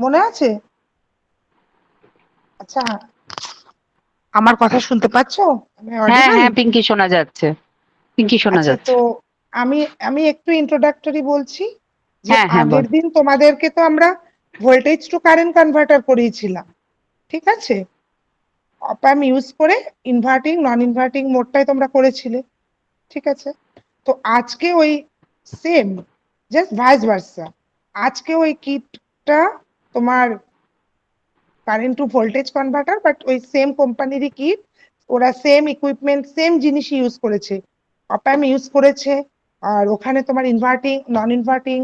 মনে আছে? আচ্ছা, আমার কথা শুনতে পাচ্ছো? আমি হ্যাঁ অডিবল? হ্যাঁ পিঙ্কি শোনা যাচ্ছে, পিঙ্কি শোনা আচ্ছা, যাচ্ছে। তো আমি আমি একটু ইন্ট্রোডাক্টরি বলছি যে হ্যাঁ হ্যাঁ বল। আগের দিন তোমাদেরকে তো আমরা ভোল্টেজ টু কারেন্ট কনভার্টার করিয়েছিলাম, ঠিক আছে? অপ অ্যাম্প ইউজ করে ইনভার্টিং নন ইনভার্টিং মোডটাই তোমরা করেছিলে, ঠিক আছে? তো আজকে ওই সেম, জাস্ট ভাইস ভার্সা, আজকে ওই কিটটা তোমার current to voltage converter, but ওই সেম কোম্পানিরই কিট, ওরা সেম ইকুইপমেন্ট সেম জিনিস ইউজ করেছে, অপ্যাম ইউজ করেছে। আর ওখানে তোমার ইনভার্টিং নন ইনভার্টিং,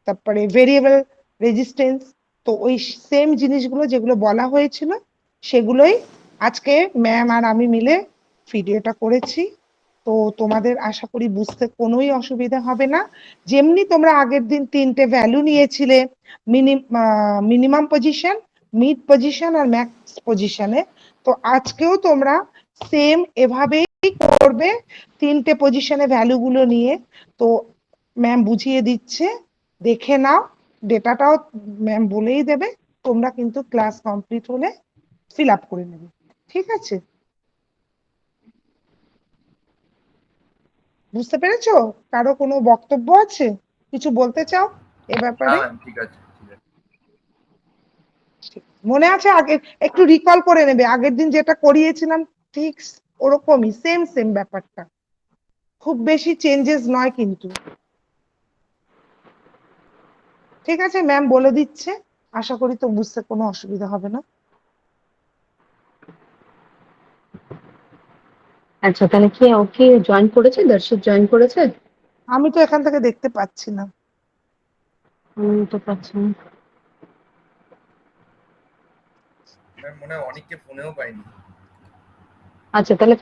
তারপরে ভেরিয়েবল রেজিস্ট্যান্স, তো ওই সেম জিনিসগুলো যেগুলো বলা হয়েছিল সেগুলোই আজকে ম্যাম আর আমি মিলে ভিডিওটা করেছি। তো তোমাদের আশা করি বুঝতে কোনোই অসুবিধা হবে না। যেমনি তোমরা আগের দিন তিনটে ভ্যালু নিয়েছিলে, মিনিমাম পজিশন, মিড পজিশন আর ম্যাক্স পজিশনে, তো আজকেও তোমরা সেম এভাবেই করবে, তিনটে পজিশনে ভ্যালু গুলো নিয়ে। তো ম্যাম বুঝিয়ে দিচ্ছে, দেখে নাও, ডেটাটাও ম্যাম বলেই দেবে, তোমরা কিন্তু ক্লাস কমপ্লিট হলে ফিল আপ করে নেবে, ঠিক আছে? বুঝতে পেরেছো? কারো কোনো বক্তব্য আছে, কিছু বলতে চাও এ না ব্যাপারে? ম্যাম, ঠিক আছে ঠিক আছে। মনে আছে? আগে একটু রিকল করে নেবে, আগের দিন যেটা করিয়েছিলাম ঠিক ওরকমই সেম সেম ব্যাপারটা, খুব বেশি চেঞ্জেস নয় কিন্তু, ঠিক আছে? ম্যাম বলে দিচ্ছে, আশা করি তো বুঝতে কোনো অসুবিধা হবে না। আচ্ছা তাহলে কি ওকে জয়েন করেছে, দর্শক জয়েন করেছে? আমি তো এখান থেকে দেখতে পাচ্ছি না। আমি তো পাচ্ছি না। ম্যাম মনে হয় অনেককে ফোনেও পাইনি। আচ্ছা তাহলে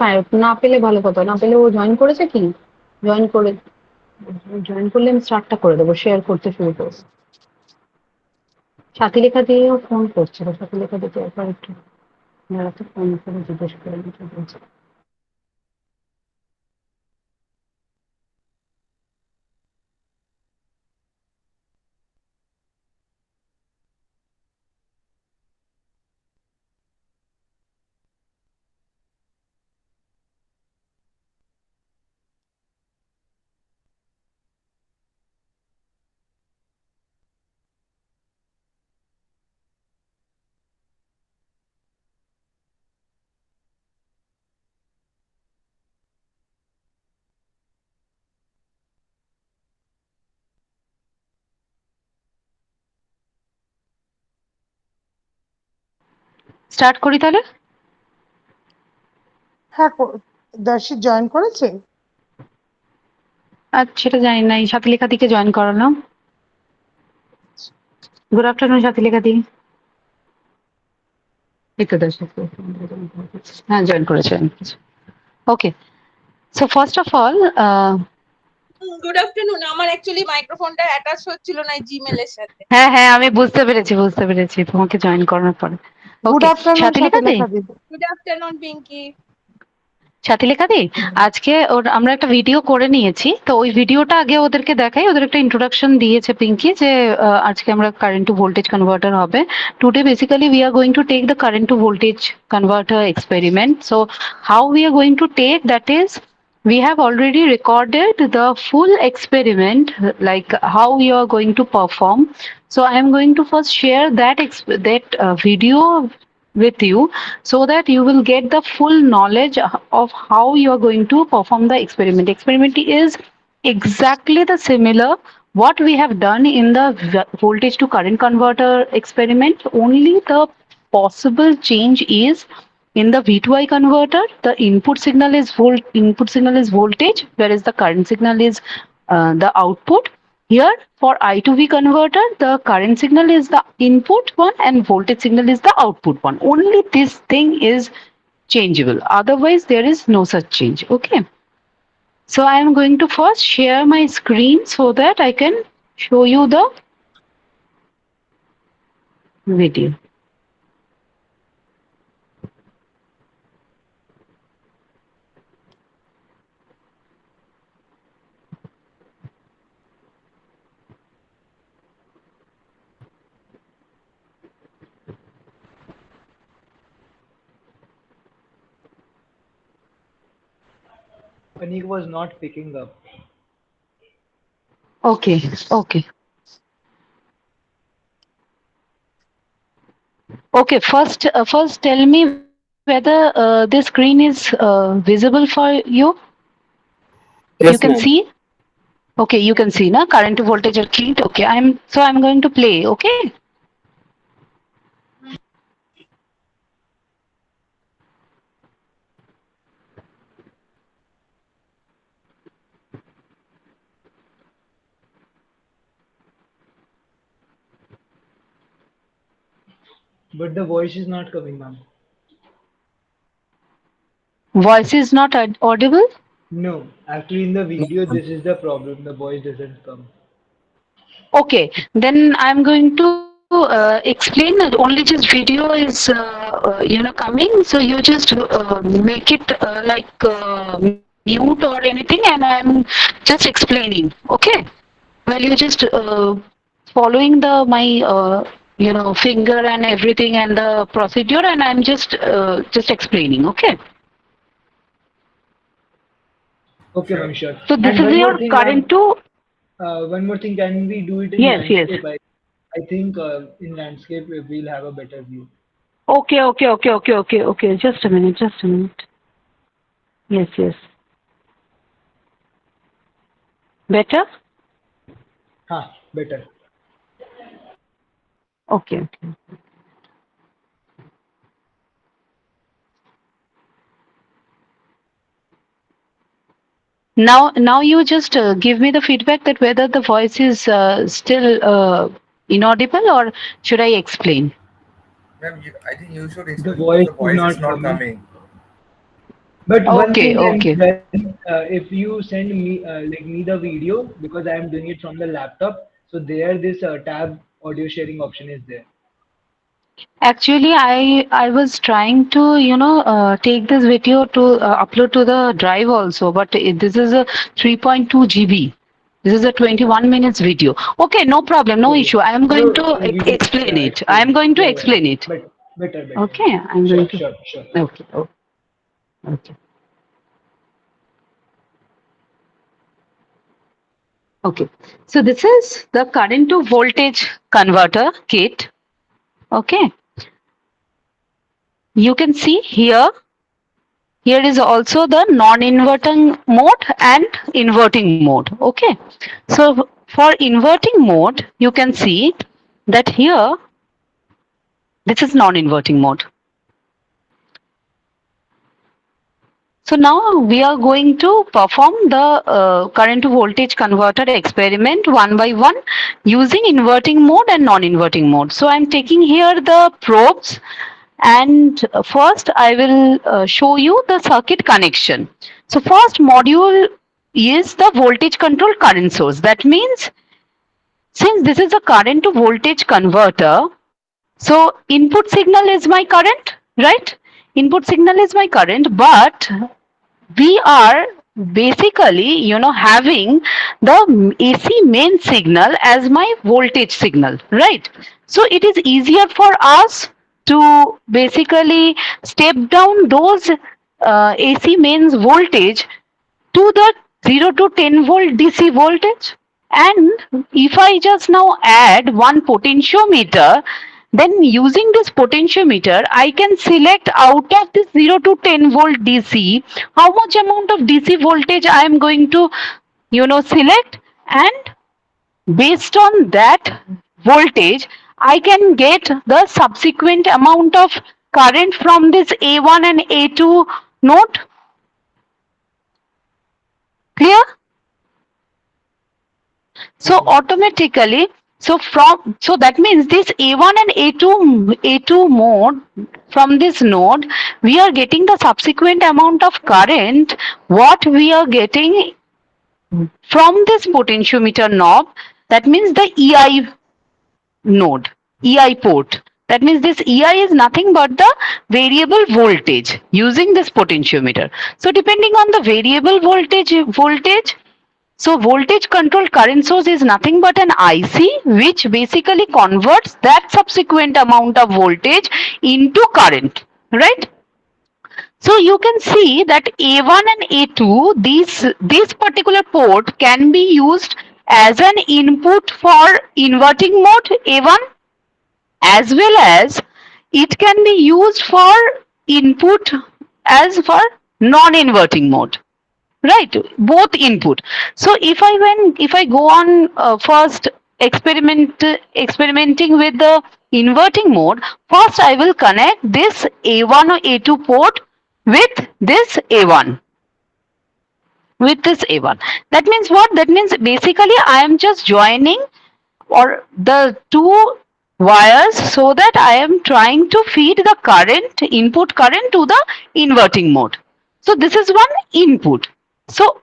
না পেলে ভালো কথা, না পেলে ও জয়েন করেছে কি? জয়েন করে, জয়েন করলে আমি স্টার্টটা করে দেবো, শেয়ার করতে শুরু করবো। সাথী লেখা দিয়েও ফোন করছিল, সাথী লেখা দিতে একবার একটু দাঁড়াতে, ফোন করে জিজ্ঞেস করে নিতে বলছে। স্টার্ট করি তাহলে। হ্যাঁ, দর্শিত জয়েন করেছে। আচ্ছা সেটা জানি না, এই সাথী লেখা দিকে জয়েন করালাম। গুড আফটারনুন সাথী লেখা দি। এই তো দর্শক, হ্যাঁ জয়েন করেছে। Okay, so first of all, good afternoon. আমার অ্যাকচুয়ালি মাইক্রোফোনটা অ্যাটাচ হচ্ছিল না জিমেল এর সাথে। হ্যাঁ হ্যাঁ আমি বুঝতে পেরেছি, বুঝতে পেরেছি তোমাকে জয়েন করানোর পরে। গুড ওকে, আফটারনুন সাথী সাথে লেখা দি। লেখা দিবে। Good afternoon Pinki. সাথী লেখা দি, আজকে আমরা একটা ভিডিও করে নিয়েছি, তো ওই ভিডিওটা আগে ওদেরকে দেখাই। ওদের একটা ইন্ট্রোডাকশন দিয়েছে পিঙ্কি যে আজকে আমরা কারেন্ট টু ভোল্টেজ কনভার্টার হবে। Today basically we are going to take the current to voltage converter experiment. So how we are going to take that is, we have already recorded the full experiment, like how we are going to perform. So I am going to first share that video with you, so that you will get the full knowledge of how you are going to perform the experiment. Experiment is exactly the similar what we have done in the voltage to current converter experiment. Only the possible change is, in the V2I converter, the input signal is voltage, whereas the current signal is the output. Here for I to V converter, the current signal is the input one and voltage signal is the output one. Only this thing is changeable. Otherwise, there is no such change. Okay. So I am going to first share my screen so that I can show you the video. Anik was not picking up. Okay, okay. Okay, first tell me whether this screen is visible for you. You can Yes, see? ma'am. Okay, you can see, na? Current to voltage are clean. Okay, I'm going to play, okay? But the voice is not coming, ma'am. Voice is not audible? No, actually in the video, this is the problem. The voice doesn't come. Okay, then I'm going to explain that only just video is coming. So you just make it mute or anything, and I'm just explaining. Okay, well you just following the my finger and everything and the procedure, and I'm just explaining. Okay. Okay, Sure. ma'am, sure. So this And is your current to. one more thing, can we do it in Yes, yes. landscape? I think in landscape we'll have a better view. Okay, okay, okay, okay, okay, okay. Just a minute, just a minute. Yes, yes. Better? Better. Okay, okay. Now you just give me the feedback that whether the voice is still inaudible or should I explain? Ma'am, I think you should The explain because voice the is voice is not not coming. coming. But one Okay, thing can be okay. done, if you send me like me the video, because I am doing it from the laptop. So there, this tab audio sharing option is there. Actually, I was trying to take this video to upload to the drive also, but this is a 3.2 GB. This is a 21 minutes video. Okay, no problem, no Oh yeah. issue. I am going No, to in video. explain Yeah, it. I explain am it. going to Yeah. explain it. But better. Okay, I'm Sure, going to. sure, sure. Okay, okay, okay. Okay. So this is the current to voltage converter kit. Okay. You can see here. Here is also the non-inverting mode and inverting mode. Okay. So for inverting mode, you can see that here this is non-inverting mode. So now we are going to perform the current to voltage converter experiment one by one using inverting mode and non-inverting mode. So I'm taking here the probes, and first I will show you the circuit connection. So first module is the voltage control current source. That means since this is a current to voltage converter, so input signal is my current, right? Input signal is my current, but we are basically having the AC main signal as my voltage signal, right? So it is easier for us to basically step down those AC mains voltage to the 0 to 10 volt DC voltage. And if I just now add one potentiometer, then using this potentiometer, I can select out of this 0 to 10 volt DC, how much amount of DC voltage I am going to, select, and based on that voltage, I can get the subsequent amount of current from this A1 and A2 node. Clear? So Okay. automatically, so that means this A1 and A2 mode, from this node, we are getting the subsequent amount of current what we are getting from this potentiometer knob. That means the EI node, EI port. That means this EI is nothing but the variable voltage using this potentiometer. So depending on the variable voltage, so voltage control current source is nothing but an IC which basically converts that subsequent amount of voltage into current, right? So you can see that A1 and A2, this particular port can be used as an input for inverting mode A1, as well as it can be used for input as for non-inverting mode, right? Both input. So if I go on first experimenting with the inverting mode, first I will connect this A1 or A2 port with this A1, with this A1. That means what? That means basically I am just joining or the two wires so that I am trying to feed the current, input current to the inverting mode. So this is one input. So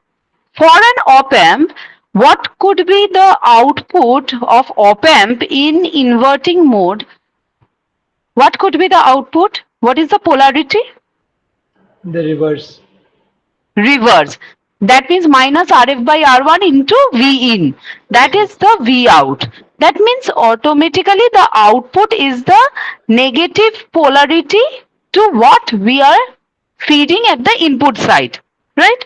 for an op amp, what could be the output of op amp in inverting mode? What could be the output? What is the polarity? The reverse. Reverse. That means minus Rf by R1 into V in. That is the V out. That means automatically the output is the negative polarity to what we are feeding at the input side, right?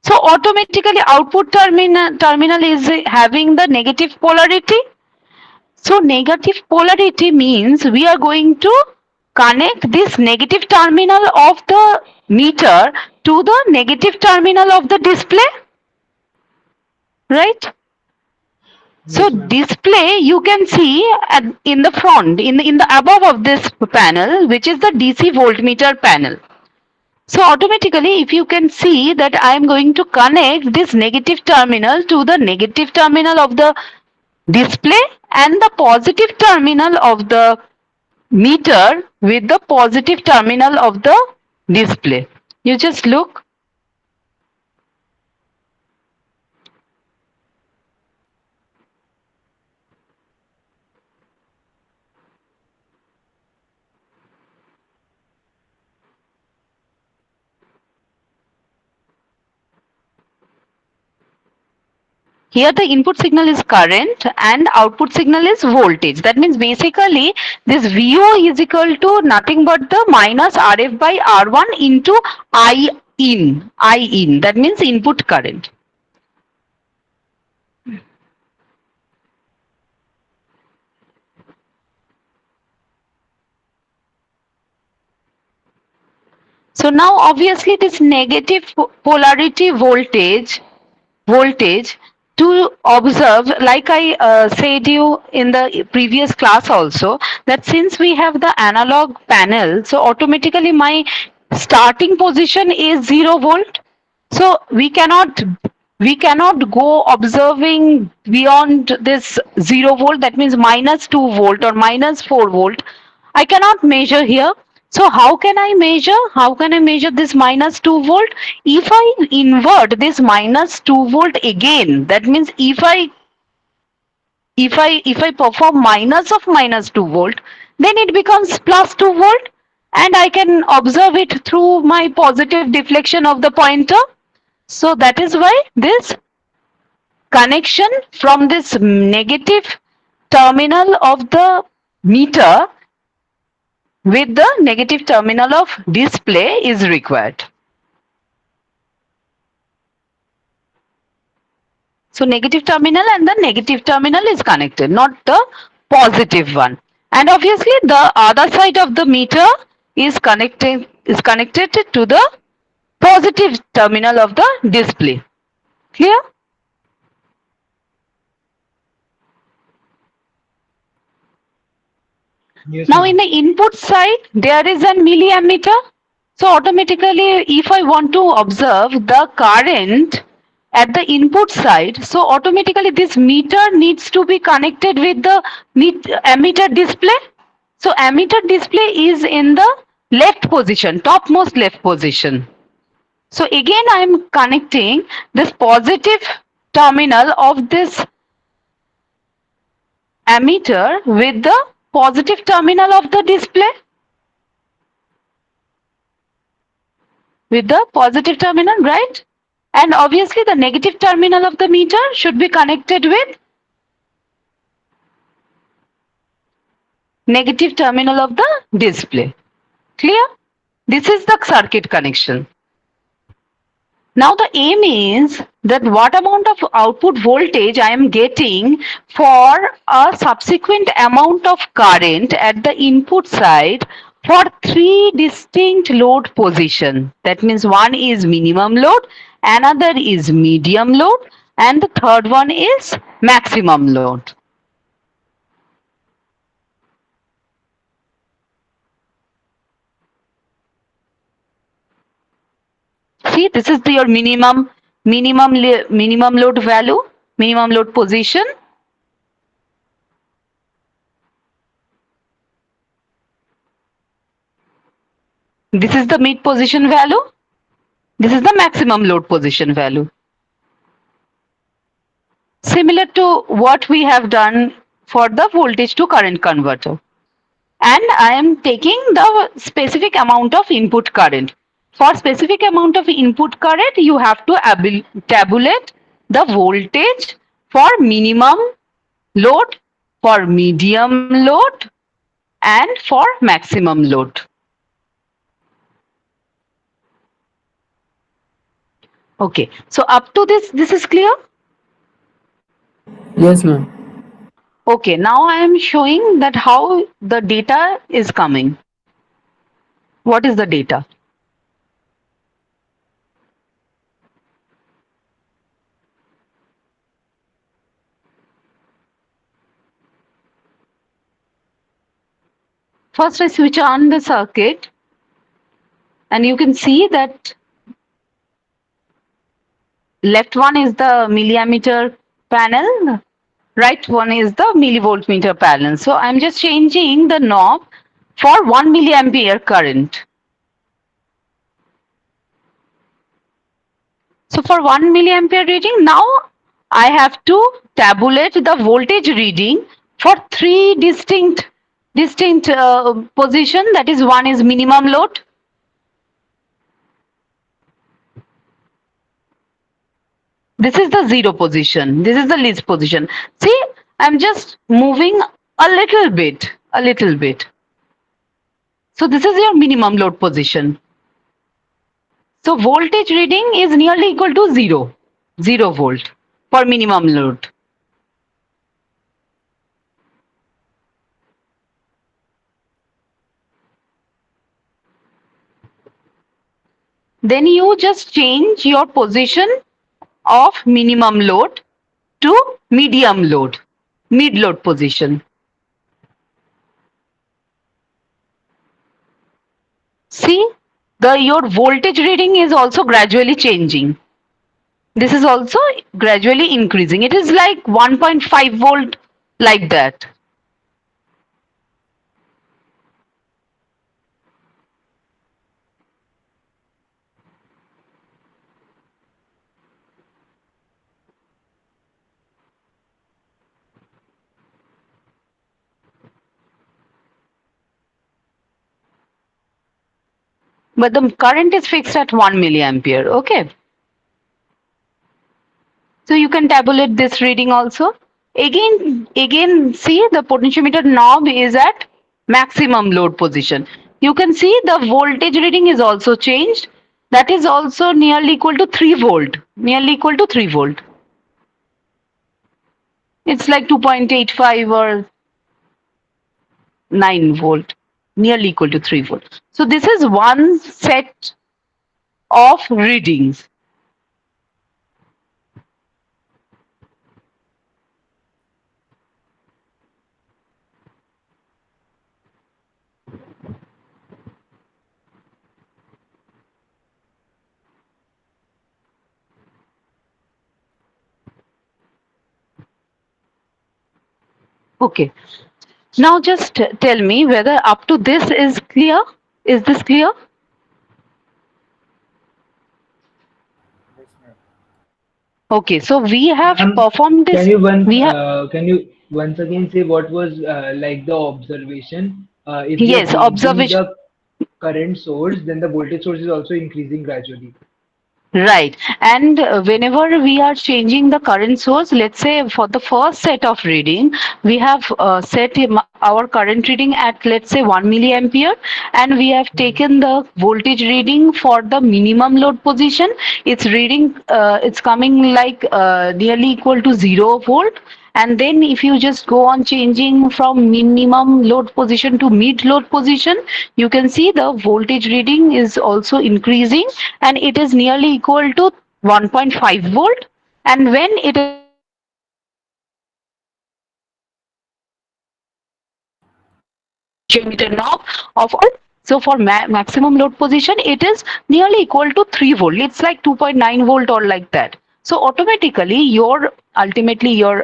So automatically output terminal is having the negative polarity. So negative polarity means we are going to connect this negative terminal of the meter to the negative terminal of the display, right? So Yes, ma'am. display you can see in the front, in the above of this panel, which is the DC voltmeter panel. So automatically, if you can see that I am going to connect this negative terminal to the negative terminal of the display and the positive terminal of the meter with the positive terminal of the display. You just look. Here the input signal is current and output signal is voltage. That means basically this VO is equal to nothing but the minus RF by R1 into I in. I in. That means input current. So now obviously this negative polarity voltage to observe, like I said you in the previous class also, that since we have the analog panel, so automatically my starting position is 0 volt. So we cannot go observing beyond this 0 volt, that means minus 2 volt or minus 4 volt. I cannot measure here. So how can I measure? How can I measure this minus 2 volt? If I invert this minus 2 volt again, that means if I perform minus of minus 2 volt, then it becomes plus 2 volt, and I can observe it through my positive deflection of the pointer. So that is why this connection from this negative terminal of the meter with the negative terminal of display is required. So negative terminal and the negative terminal is connected, not the positive one. And obviously the other side of the meter is connected to the positive terminal of the display. Clear? Yes, Now ma'am. in the input side, there is a milliammeter. So automatically, if I want to observe the current at the input side, so automatically this meter needs to be connected with the ammeter display. So ammeter display is in the left position, topmost left position. So again, I am connecting this positive terminal of this ammeter with the positive terminal of the display, with the positive terminal, right? And obviously the negative terminal of the meter should be connected with negative terminal of the display. Clear? This is the circuit connection. Now the aim is that what amount of output voltage I am getting for a subsequent amount of current at the input side for three distinct load position. That means one is minimum load, another is medium load, and the third one is maximum load. See, this is your minimum load value, minimum load position. This is the mid position value. This is the maximum load position value. Similar to what we have done for the voltage to current converter. And I am taking the specific amount of input current. For specific amount of input current, you have to tabulate the voltage for minimum load, for medium load, and for maximum load. Okay, so up to this is clear? Yes, ma'am. Okay, now I am showing that how the data is coming. What is the data? First I switch on the circuit and you can see that left one is the milliammeter panel, right one is the millivoltmeter panel. So I'm just changing the knob for 1 milliampere current. So for 1 milliampere reading, now I have to tabulate the voltage reading for three distinct position. That is, one is minimum load, this is the zero position, this is the least position. See, I'm just moving a little bit. So this is your minimum load position. So voltage reading is nearly equal to 0 volt for minimum load. Then you just change your position of minimum load to medium load, mid load position. See, your voltage reading is also gradually changing. This is also gradually increasing. It is like 1.5 volt, like that. But the current is fixed at 1 milliampere. Okay. So you can tabulate this reading also. Again, see, the potentiometer knob is at maximum load position. You can see the voltage reading is also changed. That is also nearly equal to 3 volt. Nearly equal to 3 volt. It's like 2.85 or 9 volt. Nearly equal to 3 volt. So this is one set of readings. Okay. Now just tell me whether up to this is clear. Is this clear? Yes, ma'am. Okay, so we have Ma'am, performed this. Can you once again say what was like the observation? If we are Yes, changing observation. the current source, then the voltage source is also increasing gradually. Right. And whenever we are changing the current source, let's say for the first set of reading, we have set our current reading at, let's say, 1 milliampere, and we have taken the voltage reading for the minimum load position. It's reading, it's coming like nearly equal to 0 volt. And then if you just go on changing from minimum load position to mid load position, you can see the voltage reading is also increasing, and it is nearly equal to 1.5 volt. And when it is at maximum load position, it is nearly equal to 3 volt. Potentiometer knob of all. So for maximum load position, it is nearly equal to 3 volt. It's like 2.9 volt or like that. So automatically your ultimately your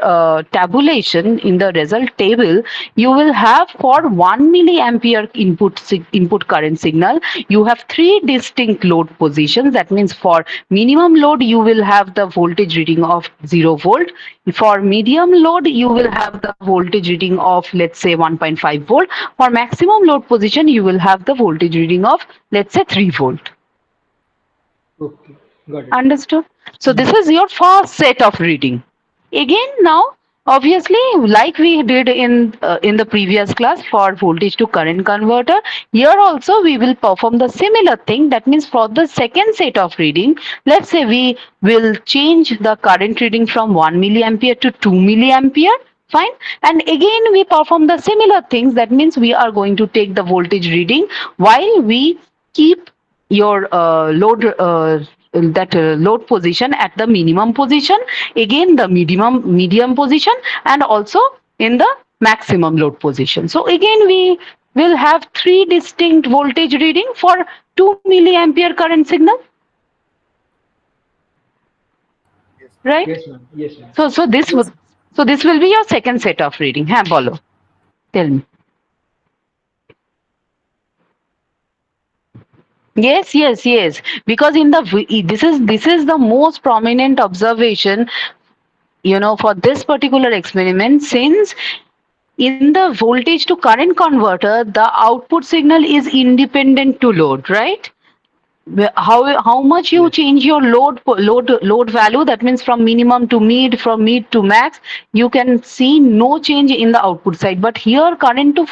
tabulation in the result table, you will have for 1 milliampere input current signal, you have three distinct load positions. That means for minimum load you will have the voltage reading of 0 volt. For medium load you will have the voltage reading of, let's say, 1.5 volt. For maximum load position you will have the voltage reading of, let's say, 3 volt. Okay, got it. Understood? So this Hmm. is your first set of reading. Again now, obviously, like we did in the previous class for voltage to current converter, here also we will perform the similar thing. That means for the second set of reading, let's say we will change the current reading from 1 milliampere to 2 milliampere. Fine. And again we perform the similar things. That means we are going to take the voltage reading while we keep your load position at the minimum position, again the medium position, and also in the maximum load position. So again we will have three distinct voltage reading for 2 milliampere current signal, Yes, ma'am. right? Yes, ma'am. Yes, ma'am. So this will be your second set of reading. Ha, bolo, tell me. Yes, yes, yes. Because in the this is the most prominent observation, for this particular experiment, since in the voltage to current converter, the output signal is independent to load, right? How much you Yes. change your load value, that means from minimum to mid, from mid to max, you can see no change in the output side. But here current to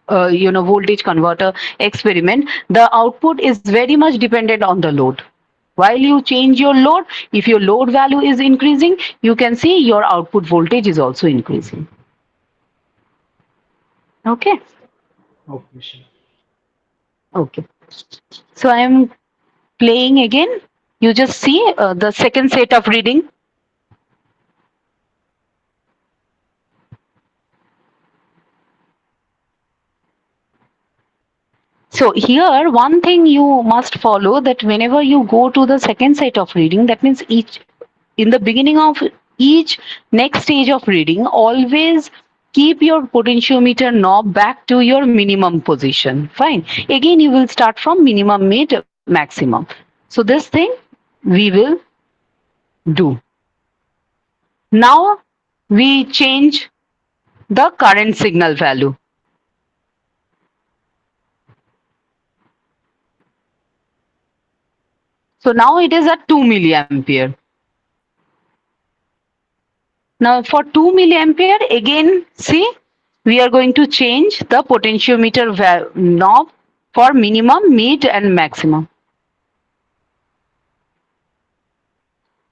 voltage converter experiment, the output is very much dependent on the load. While you change your load, if your load value is increasing, you can see your output voltage is also increasing. Okay. Okay, sure. Okay. So I am playing again. You just see the second set of reading. So here, one thing you must follow, that whenever you go to the second set of reading, that means each in the beginning of each next stage of reading, always keep your potentiometer knob back to your minimum position. Fine. Again, you will start from minimum, mid, maximum. So this thing we will do. Now we change the current signal value. So now it is at 2 milliampere. Now for 2 milliampere, again, see, we are going to change the potentiometer knob for minimum, mid, and maximum.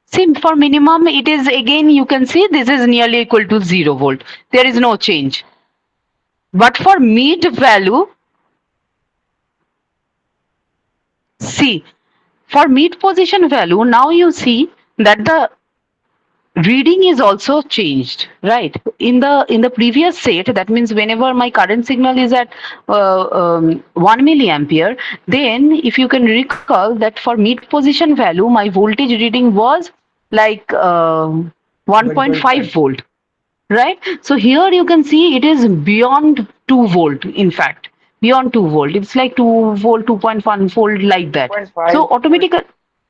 See, for minimum, it is again, you can see this is nearly equal to 0 volt. There is no change. But for mid value, see, for mid position value, now you see that the reading is also changed, right? In the previous set, that means whenever my current signal is at 1 milliampere, then if you can recall that for mid position value, my voltage reading was like 1.5 1.5. volt, right? So here you can see it is beyond 2 volt. In fact, beyond 2 volt, it's like 2 volt, 2.1 volt, like that. So 2.5 volt. automatically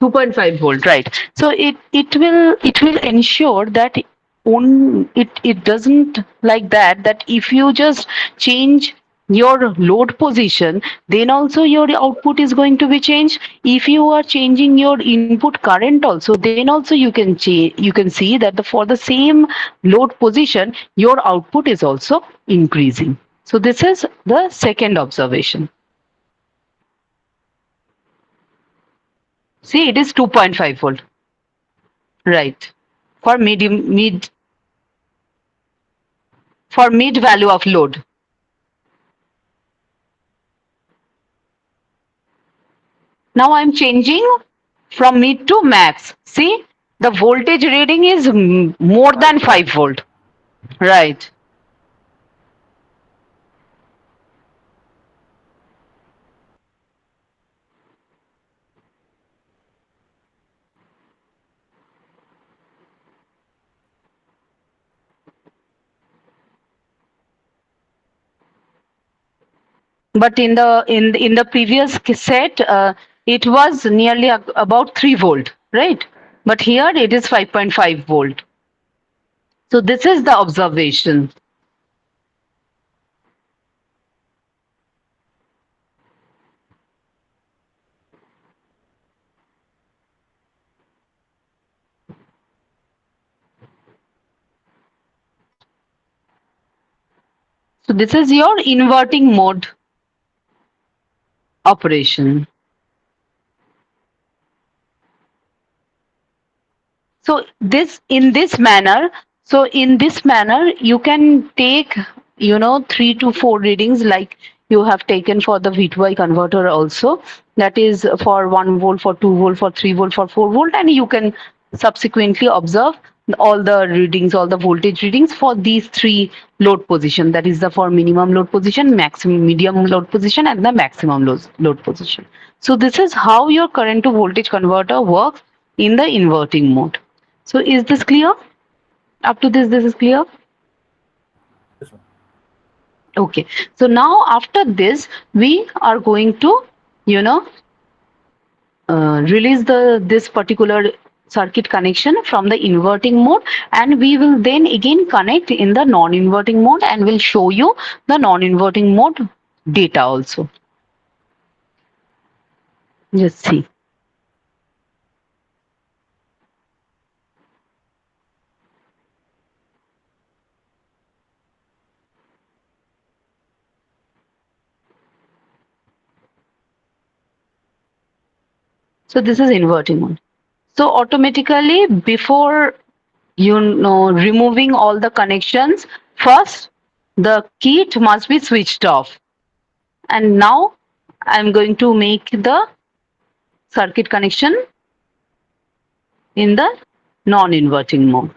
2.5 volt, right? So it will ensure that it doesn't like that, that if you just change your load position, then also your output is going to be changed. If you are changing your input current also, then also you can change, you can see that for the same load position your output is also increasing. So this is the second observation. See, it is 2.5 volt, right? For mid value of load. Now I'm changing from mid to max. See, the voltage reading is more than 5 volt. Right. But in the previous set, it was nearly about 3 volt, right? But here it is 5.5 volt. So this is the observation. So this is your inverting mode operation. So in this manner you can take, 3 to 4 readings, like you have taken for the V2I converter also, that is for 1 volt, for 2 volt, for 3 volt, for 4 volt, and you can subsequently observe all the readings, all the voltage readings for these 3 load position, that is the for minimum load position, maximum medium load position, and the maximum load position. So this is how your current to voltage converter works in the inverting mode. So is this clear? Up to this is clear? Yes, ma'am. Okay. So now after this, we are going to, you know, release this particular circuit connection from the inverting mode, and we will then again connect in the non-inverting mode, and will show you the non-inverting mode data also. Just see. So this is inverting mode. So automatically, before removing all the connections, first the kit must be switched off. And now I'm going to make the circuit connection in the non-inverting mode.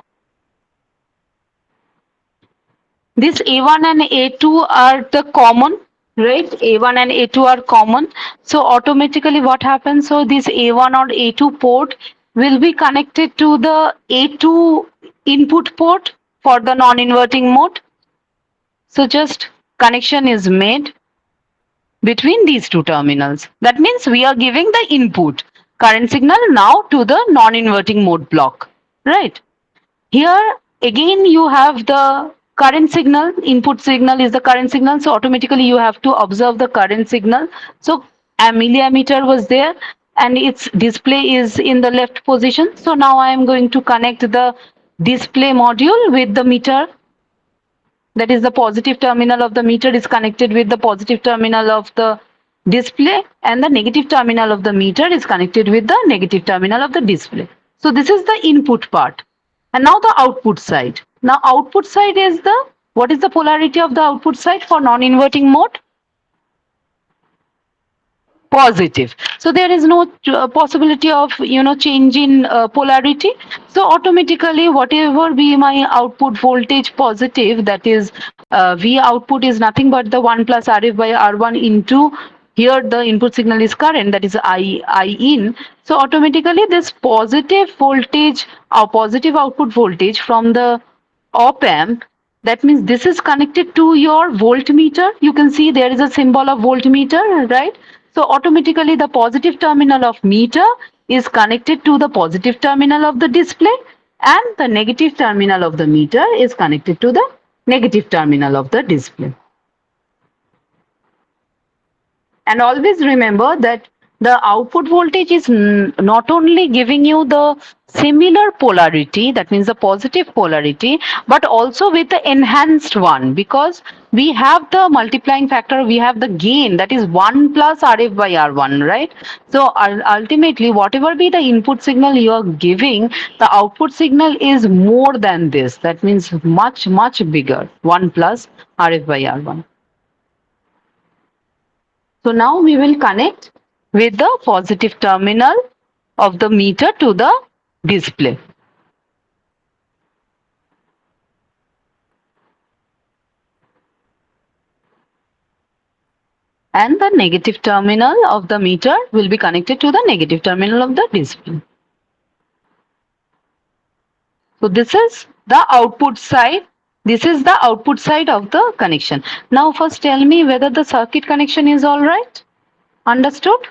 This A1 and A2 are the common, right? A1 and A2 are common. So automatically what happens? So this A1 or A2 port will be connected to the A2 input port for the non-inverting mode. So just connection is made between these 2 terminals. That means we are giving the input current signal now to the non-inverting mode block, right? Here again you have the current signal, input signal is the current signal, so automatically you have to observe the current signal. So a milliammeter was there and its display is in the left position. So now I am going to connect the display module with the meter, that is the positive terminal of the meter is connected with the positive terminal of the display, and the negative terminal of the meter is connected with the negative terminal of the display. So this is the input part. And now the output side. Now output side is what is the polarity of the output side for non-inverting mode? Positive. So there is no possibility of change in polarity. So automatically whatever be my output voltage positive, that is V output is nothing but the 1 plus RF by R1 into, here the input signal is current, that is I in. So automatically this positive voltage or positive output voltage from the op amp, that means this is connected to your voltmeter. You can see there is a symbol of voltmeter, right? So automatically the positive terminal of meter is connected to the positive terminal of the display, and the negative terminal of the meter is connected to the negative terminal of the display. And always remember that the output voltage is not only giving you the similar polarity, that means the positive polarity, but also with the enhanced one, because we have the multiplying factor, we have the gain, that is 1 plus RF by R1, right? So ultimately, whatever be the input signal you are giving, the output signal is more than this. That means much, much bigger, 1 plus RF by R1. So now we will connect with the positive terminal of the meter to the display. And the negative terminal of the meter will be connected to the negative terminal of the display. So this is the output side. This is the output side of the connection. Now first tell me whether the circuit connection is all right. Understood?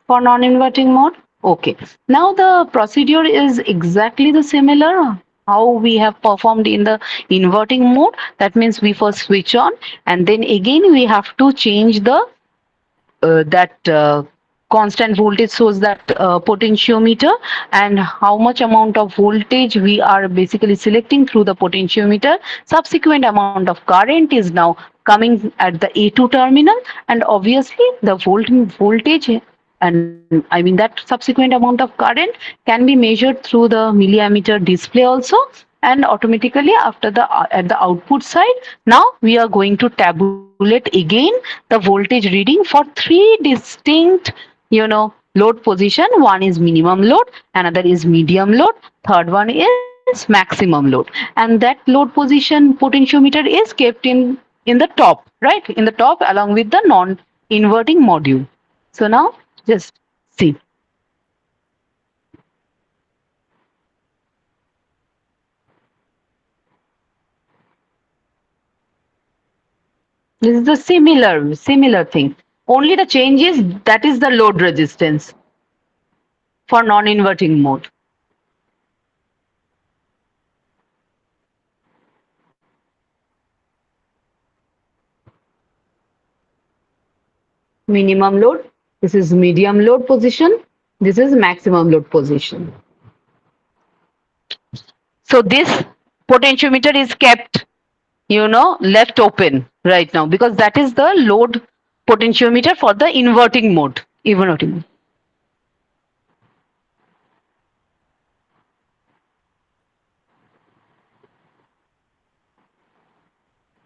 For non-inverting mode? Okay. Now the procedure is exactly the similar how we have performed in the inverting mode. That means we first switch on and then again we have to change the that constant voltage source, that potentiometer, and how much amount of voltage we are basically selecting through the potentiometer. Subsequent amount of current is now coming at the A2 terminal, and obviously the voltage, and I mean that subsequent amount of current can be measured through the milliammeter display also. And automatically after the at the output side, now we are going to tabulate again the voltage reading for three distinct, load position. One is minimum load, another is medium load, third one is maximum load. And that load position potentiometer is kept in the top, right, in the top along with the non inverting module. So now just see. This is the similar thing. Only the change is that is the load resistance for non-inverting mode. Minimum load. This is medium load position. This is maximum load position. So this potentiometer is kept, left open right now because that is the load potentiometer for the inverting mode. Inverting mode.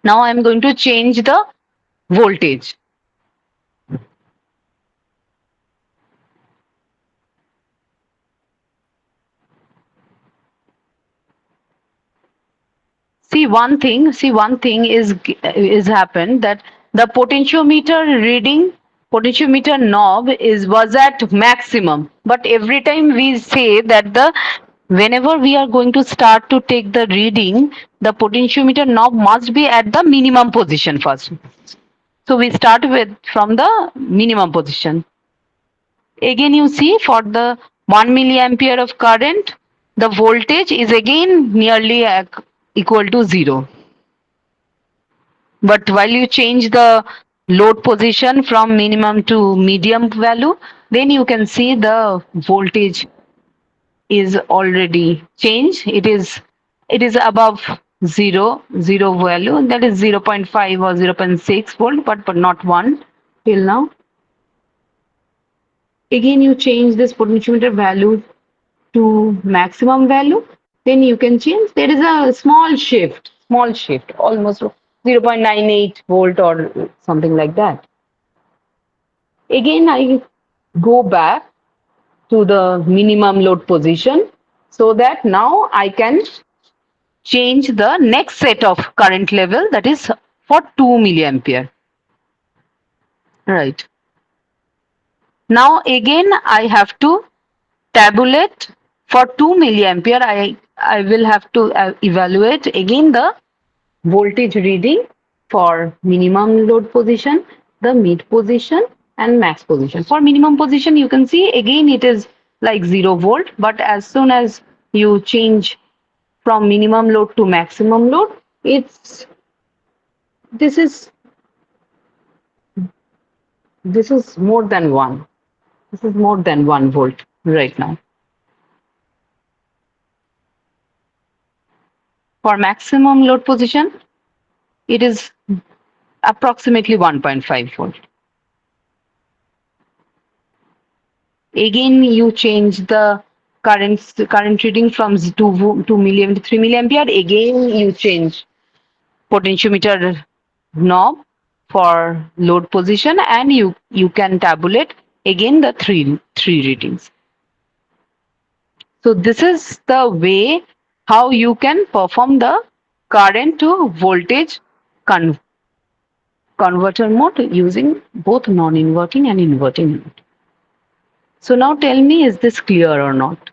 Now I am going to change the voltage. See one thing is happened, that the potentiometer knob is was at maximum, but every time we say that the whenever we are going to start to take the reading, the potentiometer knob must be at the minimum position first. So we start with from the minimum position. Again you see for the 1 milliampere of current, the voltage is again nearly equal to 0. But while you change the load position from minimum to medium value, then you can see the voltage is already changed. It is above zero value, that is 0.5 or 0.6 volt, but not 1 till now. Again you change this potentiometer value to maximum value, then you can change. There is a small shift, almost 0.98 volt or something like that. Again, I go back to the minimum load position so that now I can change the next set of current level, that is for 2 milliampere. Right. Now again I have to tabulate for 2 milliampere. I will have to evaluate again the voltage reading for minimum load position, the mid position and max position. For minimum position you can see again it is like 0 volt, but as soon as you change from minimum load to maximum load, this is This is more than 1. This is more than 1 volt right now. For maximum load position, it is approximately 1.5 volt. Again, you change the current reading from 2 milliamp to 3 milliampere. Again, you change potentiometer knob for load position, and you can tabulate again the three readings. So this is the way how you can perform the current to voltage converter mode using both non-inverting and inverting mode. So now tell me, is this clear or not?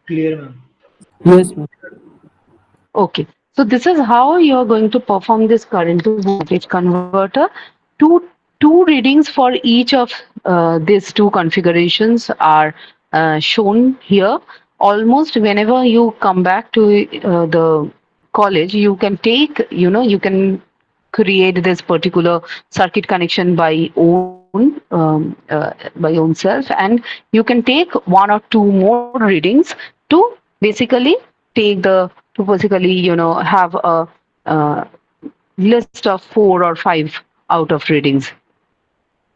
Clear, ma'am. Yes, ma'am. Okay, so this is how you are going to perform this current to voltage converter. Two readings for each of these two configurations are shown here. Almost whenever you come back to the college, you can take, you can create this particular circuit connection by own self, and you can take one or two more readings to basically take the to basically have a list of 4 or 5 out of readings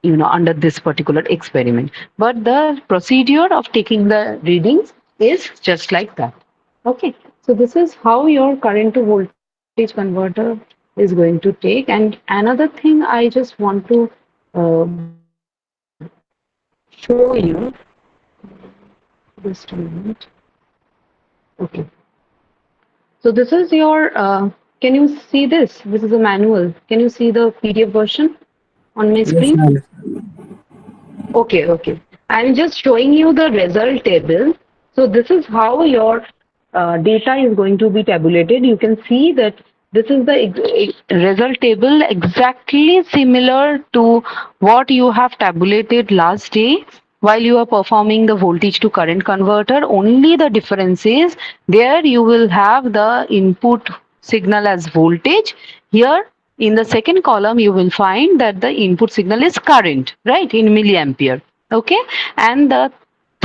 under this particular experiment. But the procedure of taking the readings is just like that. Okay, so this is how your current to voltage converter is going to take. And another thing I just want to uh, show you, just a minute. Okay, so this is your can you see this? This is a manual. Can you see the PDF version on my Yes, screen? ma'am. Okay, okay. I'm just showing you the result table. So this is how your data is going to be tabulated. You can see that this is the result table exactly similar to what you have tabulated last day while you are performing the voltage to current converter. Only the difference is there you will have the input signal as voltage. Here in the second column, you will find that the input signal is current, right, in milliampere. Okay, and the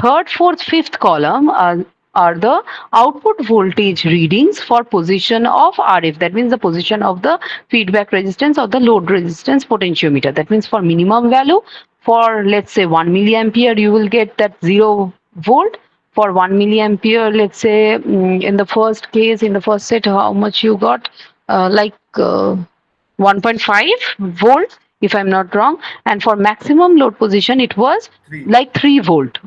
third, fourth, fifth column are the output voltage readings for position of RF. That means the position of the feedback resistance or the load resistance potentiometer. That means for minimum value, for let's say 1 milliampere, you will get that 0 volt. For 1 milliampere, let's say in the first case, in the first set, how much you got? Like 1.5 volt, if I'm not wrong. And for maximum load position, it was Three. like 3 volt.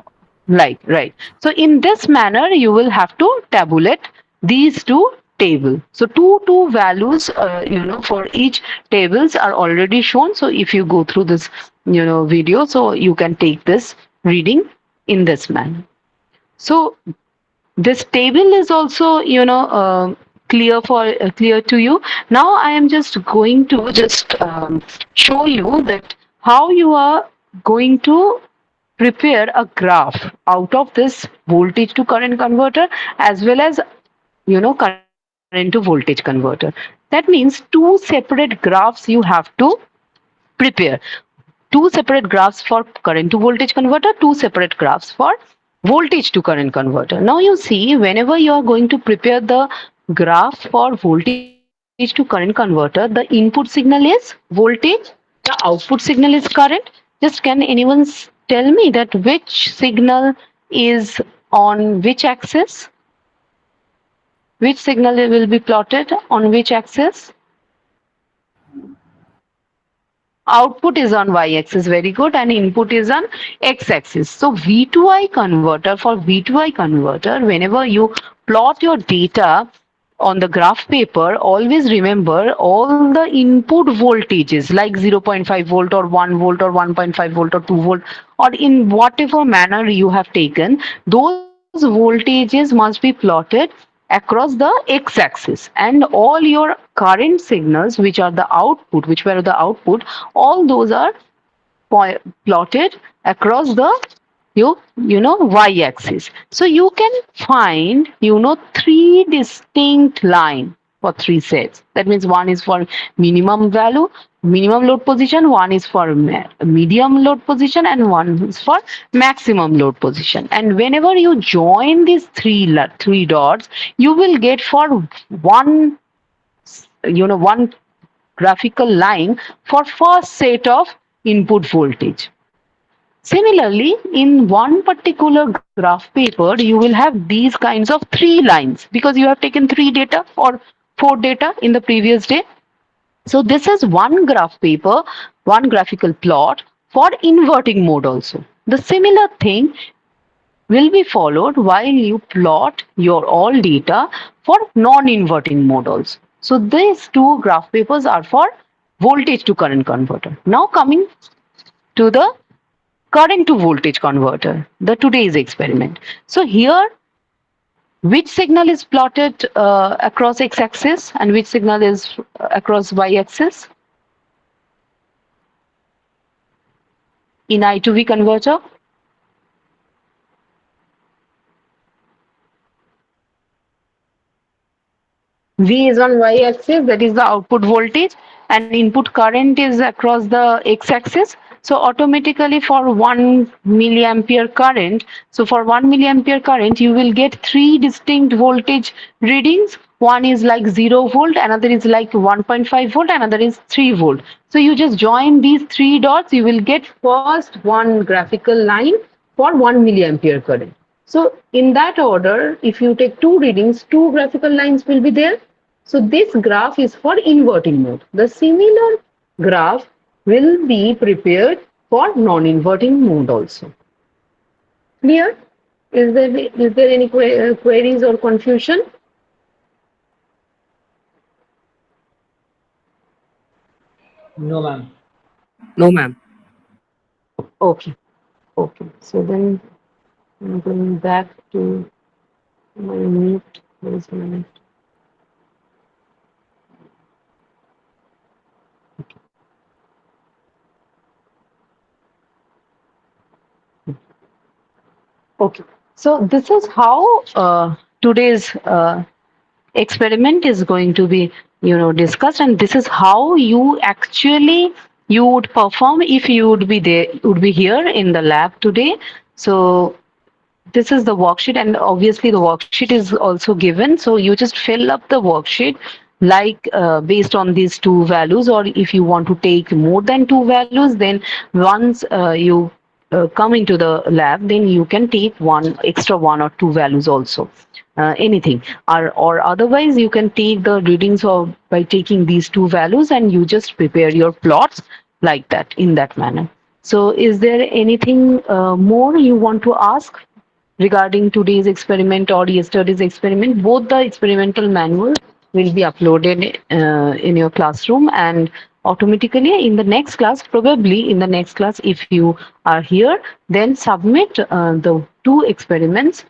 Right. So in this manner, you will have to tabulate these two table. So two values, for each tables are already shown. So if you go through this, video, so you can take this reading in this manner. So this table is also clear to you. Now I am just going to just show you that how you are going to prepare a graph out of this voltage to current converter as well as current to voltage converter. That means two separate graphs you have to prepare. Two separate graphs for current to voltage converter, two separate graphs for voltage to current converter. Now you see, whenever you are going to prepare the graph for voltage to current converter, the input signal is voltage, the output signal is current. Just can anyone tell me that which signal is on which axis? Which signal will be plotted on which axis? Output is on y-axis, very good, and input is on x-axis. So V2I converter, for V2I converter, whenever you plot your data on the graph paper, always remember all the input voltages like 0.5 volt or 1 volt or 1.5 volt or 2 volt, or in whatever manner you have taken, those voltages must be plotted across the x-axis, and all your current signals which are the output, which were the output, all those are plotted across the y-axis. So you can find three distinct line. for three sets. That means one is for minimum value, minimum load position, one is for medium load position, and one is for maximum load position. And whenever you join these three dots, you will get for one, one graphical line for first set of input voltage. Similarly, in one particular graph paper, you will have these kinds of three lines because you have taken three data or four data in the previous day. So this is one graph paper, one graphical plot for inverting mode also. The similar thing will be followed while you plot your all data for non-inverting mode also. So these two graph papers are for voltage to current converter. Now coming to the current to voltage converter, the today's experiment. So here, which signal is plotted across x-axis and which signal is across y-axis in I to V converter? V is on y-axis, that is the output voltage, and input current is across the x-axis. So automatically for 1 milliampere current, so for 1 milliampere current, you will get three distinct voltage readings. One is like 0 volt, another is like 1.5 volt, another is 3 volt. So you just join these three dots, you will get first one graphical line for 1 milliampere current. So in that order, if you take two readings, two graphical lines will be there. So this graph is for inverting mode. The similar graph will be prepared for non-inverting mode also. Clear? Is there any queries or confusion? No, ma'am. No, ma'am. Okay. Okay. So then I'm going back to my mute. Where is my mute? Okay. So this is how today's experiment is going to be discussed, and this is how you actually you would perform if you would be there, would be here in the lab today. So this is the worksheet, and obviously the worksheet is also given, so you just fill up the worksheet like based on these two values, or if you want to take more than two values, then once you come into the lab, then you can take one extra one or two values also, anything, or otherwise you can take the readings of by taking these two values, and you just prepare your plots like that, in that manner. So is there anything more you want to ask regarding today's experiment or yesterday's experiment? Both the experimental manuals will be uploaded in your classroom, and automatically in the next class, probably in the next class, if you are here, then submit the two experiments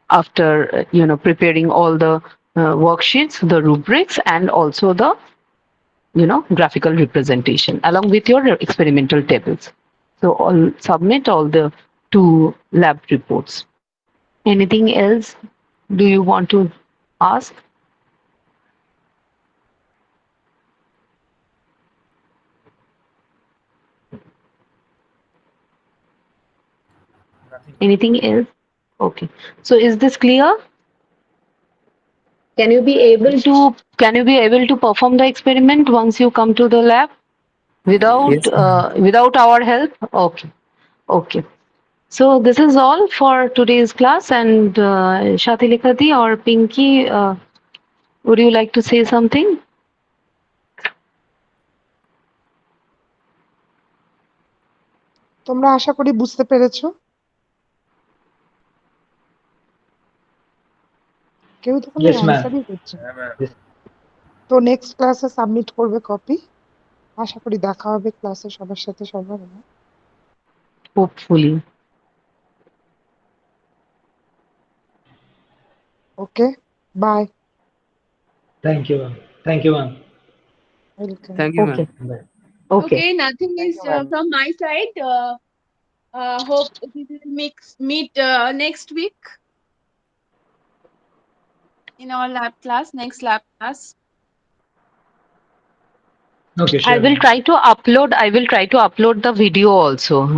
after preparing all the worksheets, the rubrics, and also the graphical representation along with your experimental tables. So submit all the two lab reports. Anything else do you want to ask? Nothing. Anything else? Okay. So is this clear? Can you be able to perform the experiment once you come to the lab without Yes, ma'am. without our help? Okay. Okay. So this is all for today's class, and Shatilikati or Pinky, would you like to say something? তোমরা আশা করি বুঝতে পেরেছো। কেউ তো কোনো Yes, ma'am. অ্যান্সারই করছে না। Yeah, ma'am. Yes. তো নেক্সট ক্লাসে সাবমিট করবে কপি। আশা করি দেখা হবে ক্লাসে সবার সাথে সবার। Hopefully. Okay, bye, Thank you, ma'am. Thank you, ma'am. Welcome. Thank you, ma'am. Okay. Bye. Okay. Okay, nothing Thank is you, ma'am. from my side. Hope we will meet next week in our lab class, next lab class. Okay, I sure. will ma'am. try to upload. I will try to upload the video also.